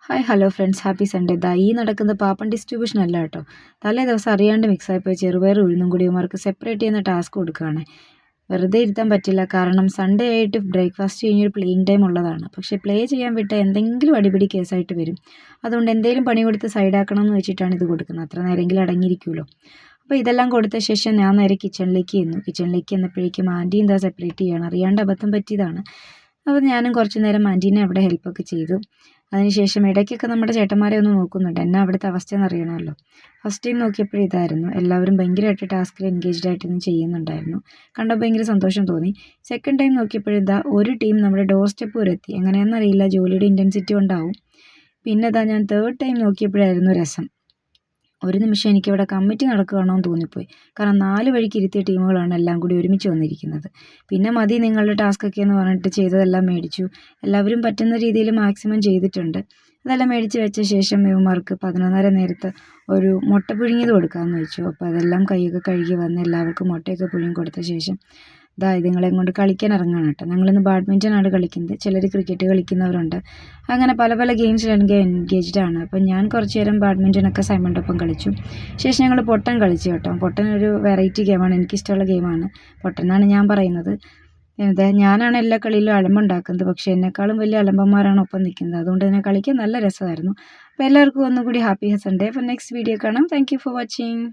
Hi hello friends, happy Sunday. ഈ നടക്കുന്ന പാപ്പൻ distribution അല്ല കേട്ടോ. തലേ ദിവസം അറിയാണ്ട് മിക്സായിപ്പോയി ചെറുപയർ ഉഴുന്നും കൂടി ഇവന്മാർക്ക് സെപ്പറേറ്റ് ചെയ്യുന്ന ടാസ്ക് കൊടുക്കുകയാണ്. വെറുതെ ഇരുത്താൻ പറ്റില്ല, കാരണം സൺഡേ ആയിട്ട് ബ്രേക്ക്ഫാസ്റ്റ് കഴിഞ്ഞൊരു പ്ലേയിങ് ടൈം ഉള്ളതാണ്. പക്ഷേ പ്ലേ ചെയ്യാൻ വിട്ട എന്തെങ്കിലും അടിപിടി കേസായിട്ട് വരും. അതുകൊണ്ട് എന്തെങ്കിലും പണി കൊടുത്ത് സൈഡാക്കണം എന്ന് വെച്ചിട്ടാണ് ഇത് കൊടുക്കുന്നത്. അത്ര നേരമെങ്കിലും അടങ്ങിയിരിക്കുമല്ലോ. അപ്പോൾ ഇതെല്ലാം കൊടുത്ത ശേഷം ഞാൻ നേരെ കിച്ചണിലേക്ക് ചെന്നപ്പോഴേക്കും ആൻറ്റി എന്താ സെപ്പറേറ്റ് ചെയ്യണം, അറിയാണ്ട് അബദ്ധം പറ്റിയതാണ്. അപ്പോൾ ഞാനും കുറച്ച് നേരം ആൻറ്റീനെ അവിടെ ഹെൽപ്പൊക്കെ ചെയ്തു. അതിനുശേഷം ഇടയ്ക്കൊക്കെ നമ്മുടെ ചേട്ടന്മാരെ ഒന്ന് നോക്കുന്നുണ്ട്, എന്നാ അവിടുത്തെ അവസ്ഥ എന്നറിയണമല്ലോ. ഫസ്റ്റ് ടൈം നോക്കിയപ്പോൾ ഇതായിരുന്നു, എല്ലാവരും ഭയങ്കരമായിട്ട് ടാസ്കിൽ എൻഗേജ്ഡ് ആയിട്ടൊന്നും ചെയ്യുന്നുണ്ടായിരുന്നു. കണ്ടപ്പോൾ ഭയങ്കര സന്തോഷം തോന്നി. സെക്കൻഡ് ടൈം നോക്കിയപ്പോഴിതാ ഒരു ടീം നമ്മുടെ ഡോർ സ്റ്റെപ്പ് വരെ എത്തി. എങ്ങനെയാണെന്നറിയില്ല, ജോലിയുടെ ഇൻറ്റൻസിറ്റി ഉണ്ടാവും. പിന്നെ ഞാൻ തേർഡ് ടൈം നോക്കിയപ്പോഴായിരുന്നു രസം. ഒരു നിമിഷം എനിക്കിവിടെ കമ്മിറ്റി നടക്കുകയാണോ എന്ന് തോന്നിപ്പോയി. കാരണം 4 വഴിക്ക് ഇരുത്തിയ ടീമുകളാണ് എല്ലാം കൂടി ഒരുമിച്ച് വന്നിരിക്കുന്നത്. പിന്നെ മതി നിങ്ങളുടെ ടാസ്കൊക്കെ എന്ന് പറഞ്ഞിട്ട് ചെയ്തതെല്ലാം മേടിച്ചു. എല്ലാവരും പറ്റുന്ന രീതിയിൽ മാക്സിമം ചെയ്തിട്ടുണ്ട്. അതെല്ലാം മേടിച്ച് വെച്ച ശേഷം ഇവന്മാർക്ക് 11:30 നേരത്ത് ഒരു മുട്ട പുഴുങ്ങിയത് കൊടുക്കാമെന്ന് വെച്ചു. അപ്പോൾ അതെല്ലാം കൈയൊക്കെ കഴുകി വന്ന് എല്ലാവർക്കും മുട്ടയൊക്കെ പുഴുങ്ങി കൊടുത്ത ശേഷം ഇതുങ്ങളെയും കൊണ്ട് കളിക്കാൻ ഇറങ്ങുകയാണ് കേട്ടോ. ഞങ്ങളിന്ന് ബാഡ്മിൻ്റനാണ് കളിക്കുന്നത്, ചിലർ ക്രിക്കറ്റ് കളിക്കുന്നവരുണ്ട്. അങ്ങനെ പല പല ഗെയിംസിൽ എനിക്ക് എൻഗേജ്ഡ് ആണ്. അപ്പം ഞാൻ കുറച്ച് നേരം ബാഡ്മിൻ്റനൊക്കെ സൈമണിൻ്റെ ഒപ്പം കളിച്ചു. ശേഷം ഞങ്ങൾ പൊട്ടൻ കളിച്ചു കേട്ടോ. പൊട്ടൻ ഒരു വെറൈറ്റി ഗെയിമാണ്, എനിക്കിഷ്ടമുള്ള ഗെയിമാണ്. പൊട്ടൻ എന്നാണ് ഞാൻ പറയുന്നത്. ഞാനാണ് എല്ലാ കളിയിലും അലമ്പുണ്ടാക്കുന്നത്, പക്ഷേ എന്നെക്കാളും വലിയ അലമ്പന്മാരാണ് ഒപ്പം നിൽക്കുന്നത്. അതുകൊണ്ട് തന്നെ കളിക്കാൻ നല്ല രസമായിരുന്നു. അപ്പോൾ എല്ലാവർക്കും ഒന്നുകൂടി ഹാപ്പി സൺഡേ. അപ്പോൾ നെക്സ്റ്റ് വീഡിയോ കാണാം. Thank you for watching.